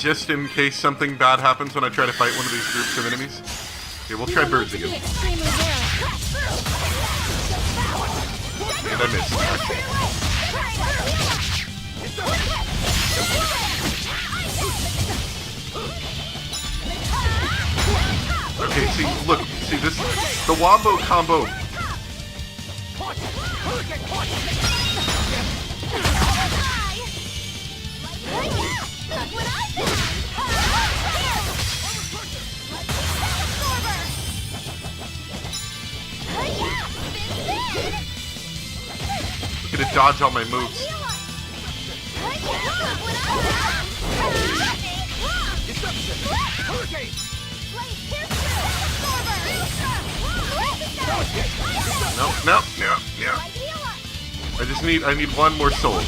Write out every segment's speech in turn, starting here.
just in case something bad happens when I try to fight one of these groups of enemies. Okay, we'll try birds again. And I missed. Okay, see, look, see this, the wombo combo. I'm gonna dodge all my moves. No. I need one more soul.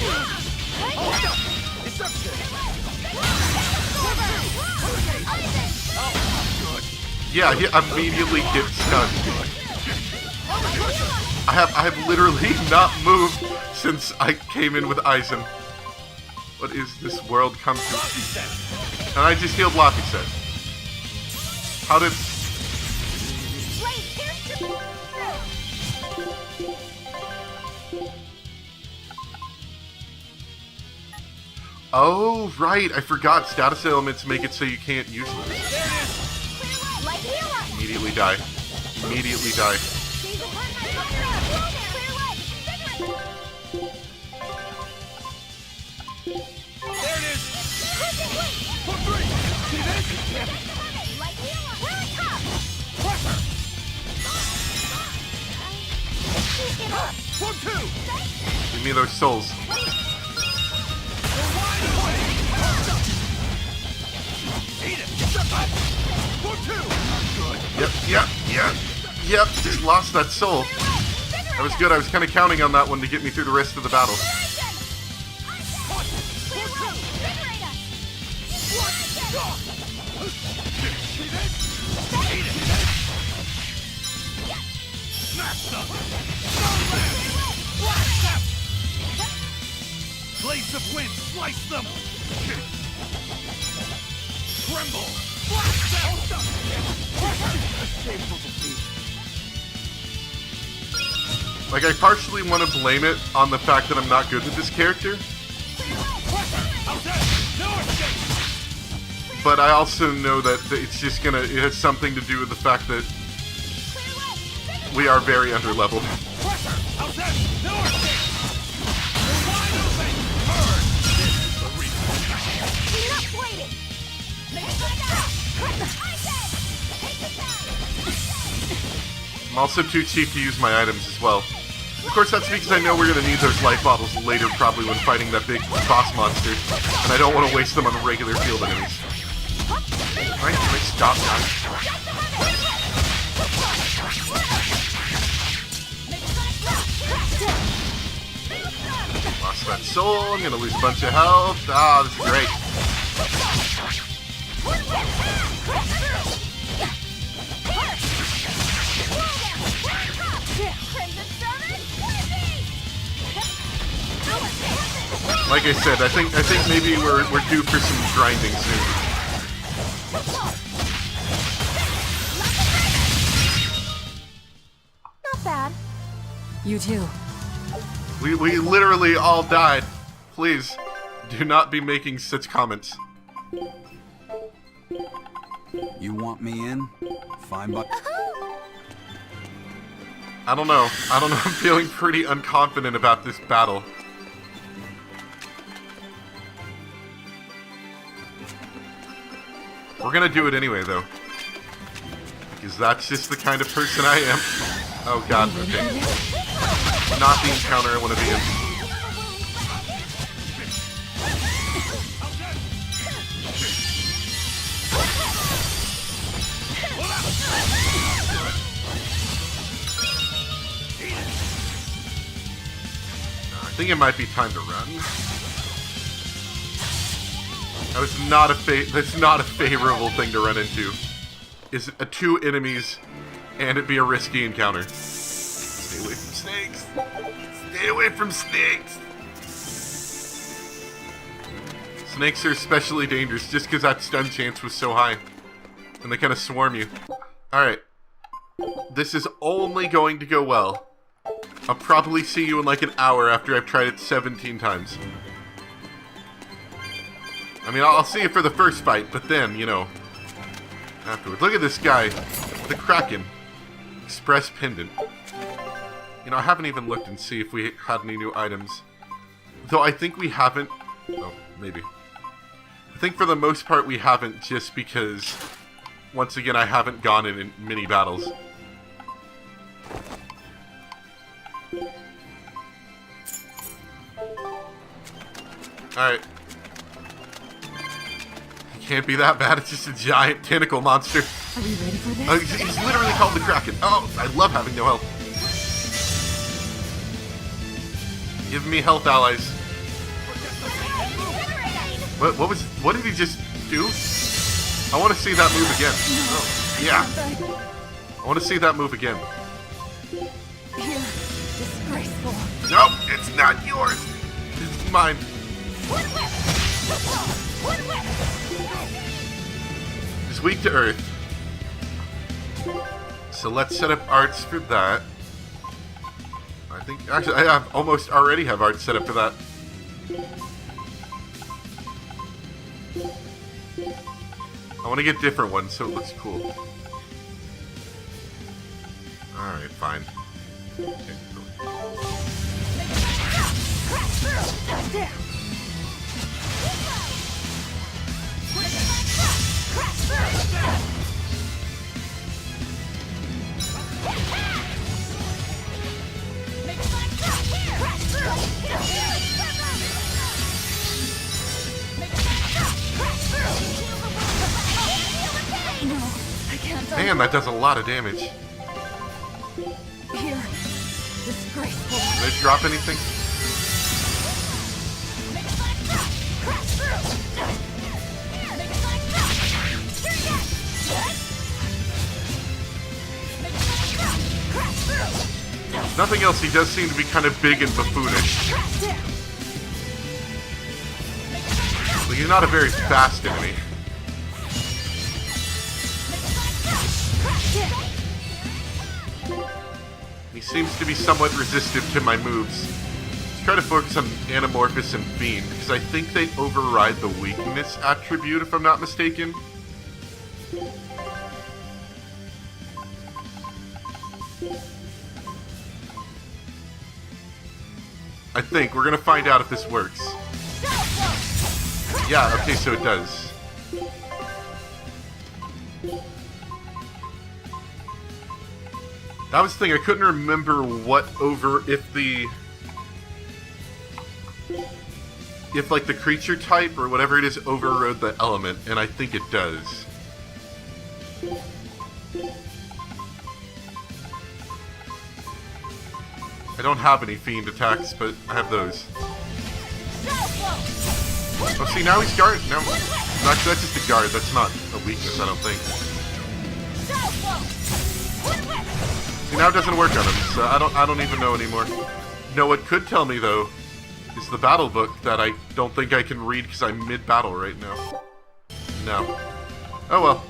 Yeah, he immediately gets stunned. I have literally not moved since I came in with Eisen. What is this world come to? And I just healed Laffy set. How did... Oh, right. I forgot. Status elements make it so you can't use them. Immediately die. Immediately die. There it is! For three! See this? For two! Give me those souls. Yep, just lost that soul. That was good. I was kind of counting on that one to get me through the rest of the battle. Blades of wind, slice them! Tremble! Like, I partially want to blame it on the fact that I'm not good with this character. But I also know that it's just gonna, it has something to do with the fact that we are very underleveled. I'm also too cheap to use my items as well. Of course, that's because I know we're going to need those life bottles later, probably when fighting that big boss monster, and I don't want to waste them on regular field enemies. Alright, can I stop now? Lost that soul, I'm going to lose a bunch of health. Ah, this is great. Like I said, I think maybe we're due for some grinding soon. Not bad. You too. We literally all died. Please, do not be making such comments. You want me in? Fine, but I don't know. I'm feeling pretty unconfident about this battle. We're gonna do it anyway, though. Because that's just the kind of person I am. Oh god, okay. Not the encounter I want to be in. I think it might be time to run. That's not a favorable thing to run into. Is two enemies and it be a risky encounter. Stay away from snakes. Stay away from snakes. Snakes are especially dangerous just because that stun chance was so high. And they kind of swarm you. Alright. This is only going to go well. I'll probably see you in like an hour after I've tried it 17 times. I mean, I'll see you for the first fight, but then, you know, afterwards. Look at this guy. The Kraken. Express Pendant. You know, I haven't even looked and see if we had any new items. Though I think we haven't. Oh, maybe. I think for the most part we haven't, just because, once again, I haven't gone in mini battles. Alright. It can't be that bad, it's just a giant tentacle monster. Are we ready for this? He's literally called the Kraken. Oh, I love having no health. Give me health, allies. What did he just do? I want to see that move again. Oh, yeah. I want to see that move again. Here, disgraceful. Nope, it's not yours. It's mine. It's weak to earth. So let's set up arts for that. I think, actually, I have almost already have arts set up for that. I want to get different ones so it looks cool. Alright, fine. Okay, cool. No, I can't. Man, that does a lot of damage. Here, disgraceful. Did I drop anything? Nothing else, he does seem to be kind of big and buffoonish. But he's not a very fast enemy. He seems to be somewhat resistant to my moves. Let's try to focus on Anamorphous and Fiend, because I think they override the weakness attribute, if I'm not mistaken. I think. We're gonna find out if this works. Yeah, okay, so it does. That was the thing, I couldn't remember what if like the creature type or whatever it is overrode the element, and I think it does. I don't have any fiend attacks, but I have those. Oh, see, now he's guard. Now, actually, that's just a guard. That's not a weakness, I don't think. See, now it doesn't work on him, so I don't even know anymore. No, what could tell me though is the battle book that I don't think I can read because I'm mid-battle right now. No. Oh well.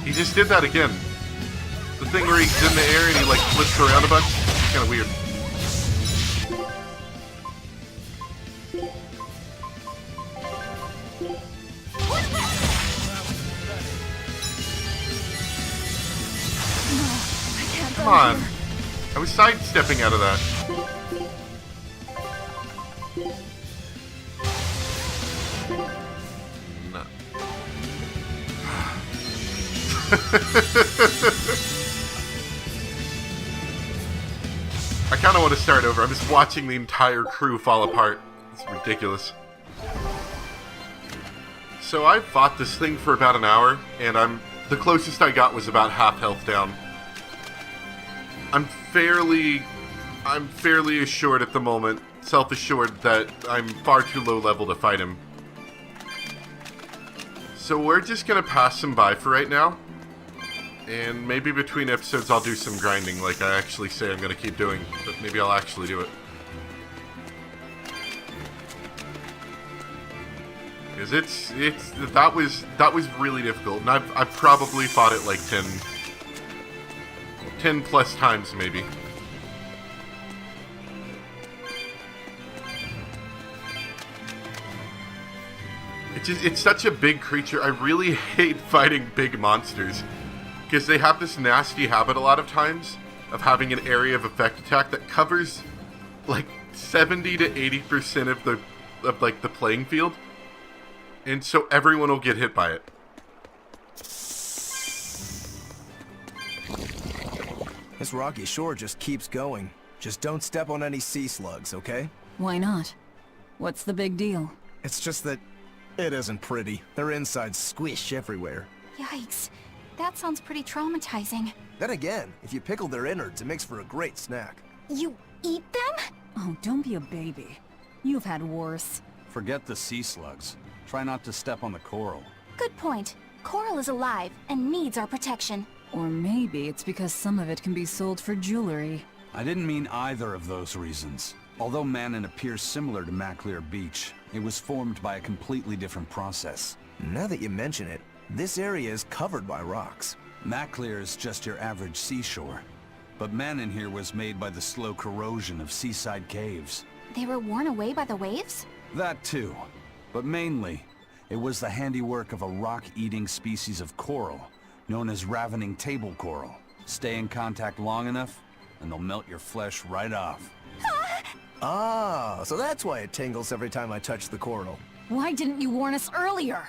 He just did that again. The thing where he's in the air and he like flips around a bunch. It's kind of weird. Come on. I was sidestepping out of that. No. I kind of want to start over. I'm just watching the entire crew fall apart. It's ridiculous. So I fought this thing for about an hour, and the closest I got was about half health down. I'm fairly assured at the moment, self-assured, that I'm far too low level to fight him. So we're just gonna pass him by for right now. And maybe between episodes I'll do some grinding like I actually say I'm gonna keep doing, but maybe I'll actually do it. Because that was really difficult, and I've probably fought it like 10 plus times maybe. It's such a big creature. I really hate fighting big monsters, because they have this nasty habit a lot of times of having an area of effect attack that covers like 70 to 80% of like the playing field. And so everyone will get hit by it. This rocky shore just keeps going. Just don't step on any sea slugs, okay? Why not? What's the big deal? It's just that it isn't pretty. Their insides squish everywhere. Yikes. That sounds pretty traumatizing. Then again, if you pickle their innards, it makes for a great snack. You eat them? Oh, don't be a baby. You've had worse. Forget the sea slugs. Try not to step on the coral. Good point. Coral is alive and needs our protection. Or maybe it's because some of it can be sold for jewelry. I didn't mean either of those reasons. Although Manon appears similar to Maclear Beach, it was formed by a completely different process. Now that you mention it, this area is covered by rocks. Maclear is just your average seashore. But Manon here was made by the slow corrosion of seaside caves. They were worn away by the waves? That too. But mainly, it was the handiwork of a rock-eating species of coral, known as ravening table coral. Stay in contact long enough, and they'll melt your flesh right off. Ah, so that's why it tingles every time I touch the coral. Why didn't you warn us earlier?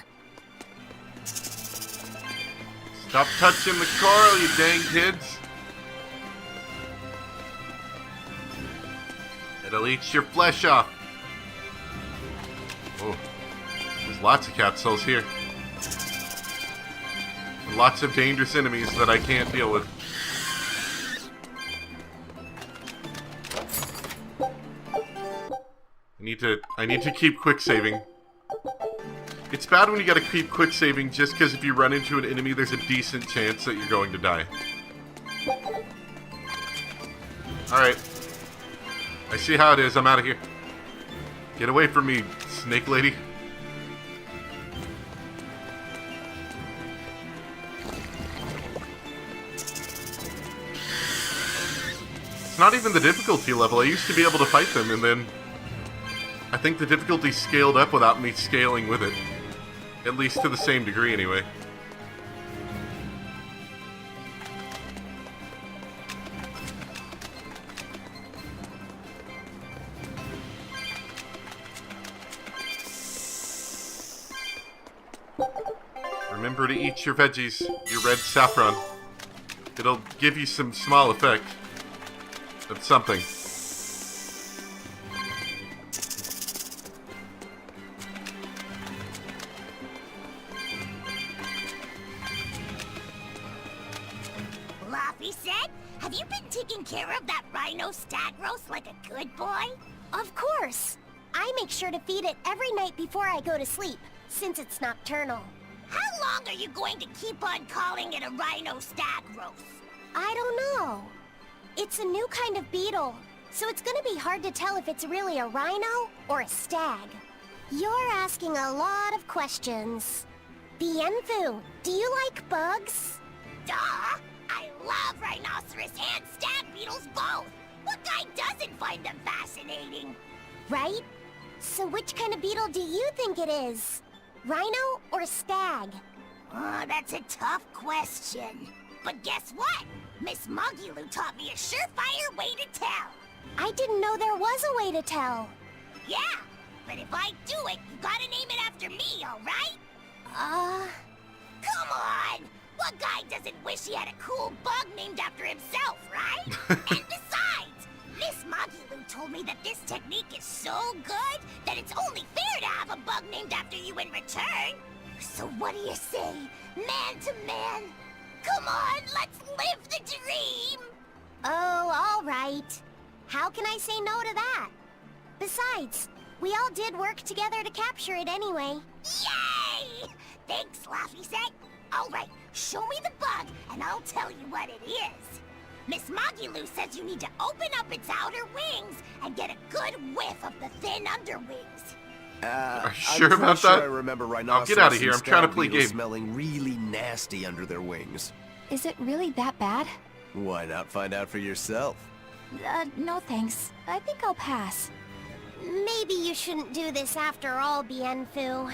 Stop touching the coral, you dang kids. It'll eat your flesh off. Oh, there's lots of capsules here. Lots of dangerous enemies that I can't deal with. I need to keep quick saving. It's bad when you gotta keep quick saving just because if you run into an enemy, there's a decent chance that you're going to die. Alright. I see how it is. I'm out of here. Get away from me, snake lady. It's not even the difficulty level. I used to be able to fight them, and then I think the difficulty scaled up without me scaling with it. At least to the same degree, anyway. Remember to eat your veggies, your red saffron. It'll give you some small effect of something. Laffy said, have you been taking care of that rhino stag roast like a good boy? Of course. I make sure to feed it every night before I go to sleep, since it's nocturnal. How long are you going to keep on calling it a rhino stag roast? I don't know. It's a new kind of beetle, so it's gonna be hard to tell if it's really a rhino or a stag. You're asking a lot of questions. Bienfu, do you like bugs? Duh! I love rhinoceros and stag beetles both! What guy doesn't find them fascinating? Right? So which kind of beetle do you think it is? Rhino or stag? Oh, that's a tough question. But guess what? Miss Mogulu taught me a surefire way to tell. I didn't know there was a way to tell. Yeah, but if I do it, you gotta name it after me, alright? Come on! What guy doesn't wish he had a cool bug named after himself, right? And besides, Miss Magilu told me that this technique is so good that it's only fair to have a bug named after you in return. So what do you say, man to man? Come on, let's live the dream! Oh, all right. How can I say no to that? Besides, we all did work together to capture it anyway. Yay! Thanks, Laffy Set. All right, show me the bug, and I'll tell you what it is. Miss Magilu says you need to open up its outer wings and get a good whiff of the thin underwings. Are you sure I'm about sure that? I remember I'll rhinoceros get out of and here. I'm trying to stag play beetles game. smelling really nasty under their wings. Is it really that bad? Why not find out for yourself? No thanks. I think I'll pass. Maybe you shouldn't do this after all, Bienfu.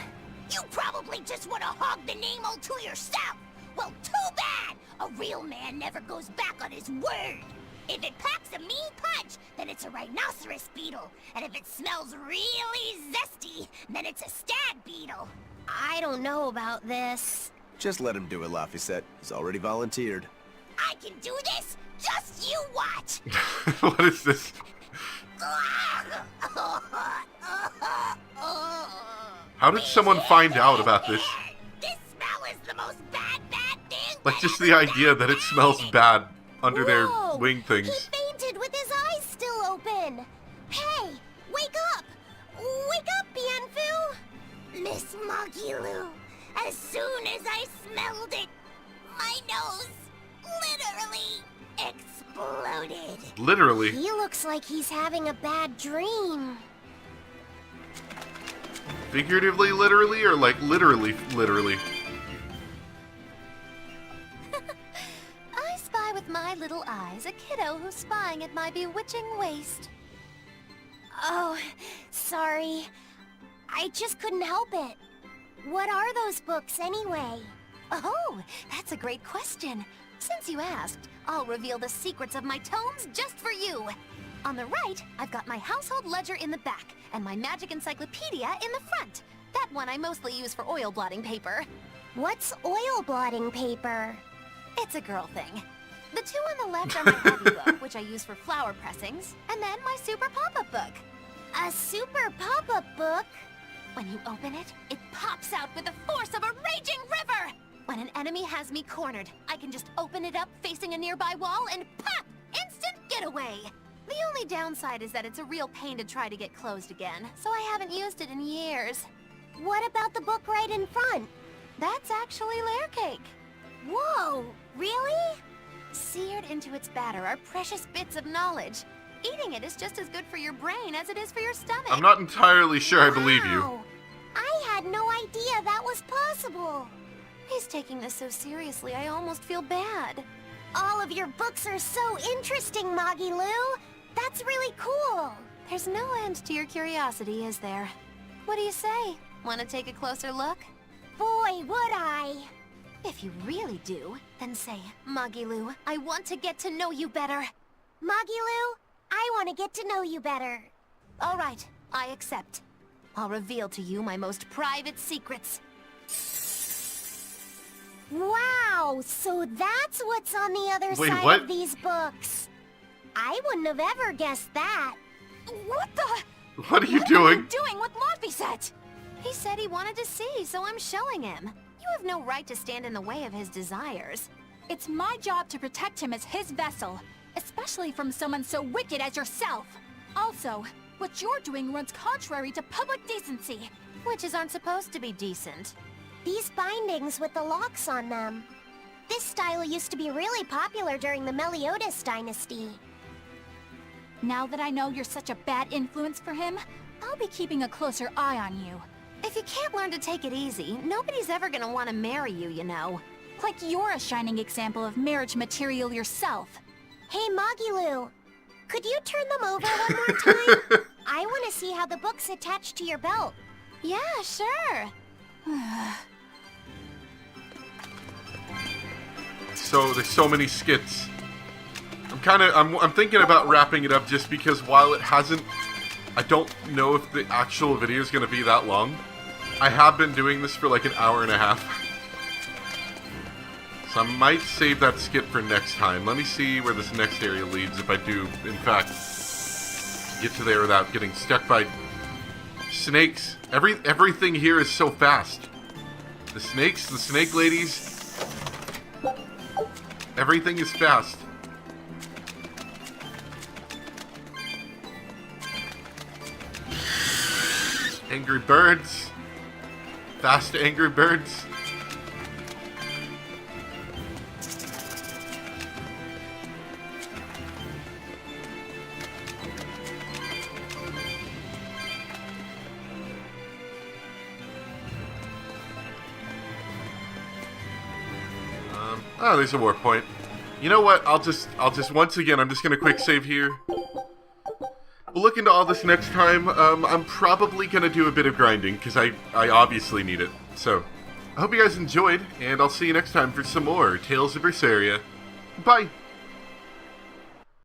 You probably just want to hog the name all to yourself. Well, too bad! A real man never goes back on his word. If it packs a mean punch, then it's a rhinoceros beetle. And if it smells really zesty, then it's a stag beetle. I don't know about this. Just let him do it, Laffy. He's already volunteered. I can do this! Just you watch! What is this? How did someone find out about this? This smell is the most bad thing! Like, just the idea that it smells bad under their Whoa! wing He things. fainted with his eyes still open. Hey, wake up! Wake up, Bienfu! Miss Magilu, as soon as I smelled it, my nose literally exploded. Literally. He looks like he's having a bad dream. Figuratively, literally, or like literally, literally? I spy with my little eyes a kiddo who's spying at my bewitching waist. Oh, sorry. I just couldn't help it. What are those books anyway? Oh, that's a great question. Since you asked, I'll reveal the secrets of my tomes just for you. On the right, I've got my household ledger in the back, and my magic encyclopedia in the front. That one I mostly use for oil blotting paper. What's oil blotting paper? It's a girl thing. The two on the left are my hobby book, which I use for flower pressings, and then my super pop-up book. A super pop-up book? When you open it, it pops out with the force of a raging river! When an enemy has me cornered, I can just open it up facing a nearby wall and pop! Instant getaway! The only downside is that it's a real pain to try to get closed again, so I haven't used it in years. What about the book right in front? That's actually layer cake. Whoa, really? Seared into its batter are precious bits of knowledge. Eating it is just as good for your brain as it is for your stomach. I'm not entirely sure I believe you. Wow. I had no idea that was possible. He's taking this so seriously, I almost feel bad. All of your books are so interesting, Magilu. That's really cool. There's no end to your curiosity, is there? What do you say? Want to take a closer look? Boy, would I. If you really do, then say, Magilu, I want to get to know you better. Magilu, I want to get to know you better. All right, I accept. I'll reveal to you my most private secrets. Wow, so that's what's on the other Wait, side what? of these books. I wouldn't have ever guessed that. What the? What are you doing? Doing with Laffy? He said he wanted to see, so I'm showing him. You have no right to stand in the way of his desires. It's my job to protect him as his vessel, especially from someone so wicked as yourself. Also, what you're doing runs contrary to public decency. Witches aren't supposed to be decent. These bindings with the locks on them. This style used to be really popular during the Meliodas dynasty. Now that I know you're such a bad influence for him, I'll be keeping a closer eye on you. If you can't learn to take it easy, nobody's ever gonna want to marry you, you know. Like you're a shining example of marriage material yourself. Hey, Magilu, could you turn them over one more time? I want to see how the book's attached to your belt. Yeah, sure. So there's so many skits. I'm thinking about wrapping it up just because while it hasn't, I don't know if the actual video is going to be that long. I have been doing this for like an hour and a half. So I might save that skit for next time. Let me see where this next area leads if I do, in fact, to get to there without getting stuck by snakes. Everything here is so fast. The snakes, the snake ladies. Everything is fast. Angry birds. Fast angry birds. Oh, there's a warp point. You know what? I'll just once again, I'm just gonna quick save here. We'll look into all this next time. I'm probably gonna do a bit of grinding, because I obviously need it. So, I hope you guys enjoyed, and I'll see you next time for some more Tales of Berseria. Bye!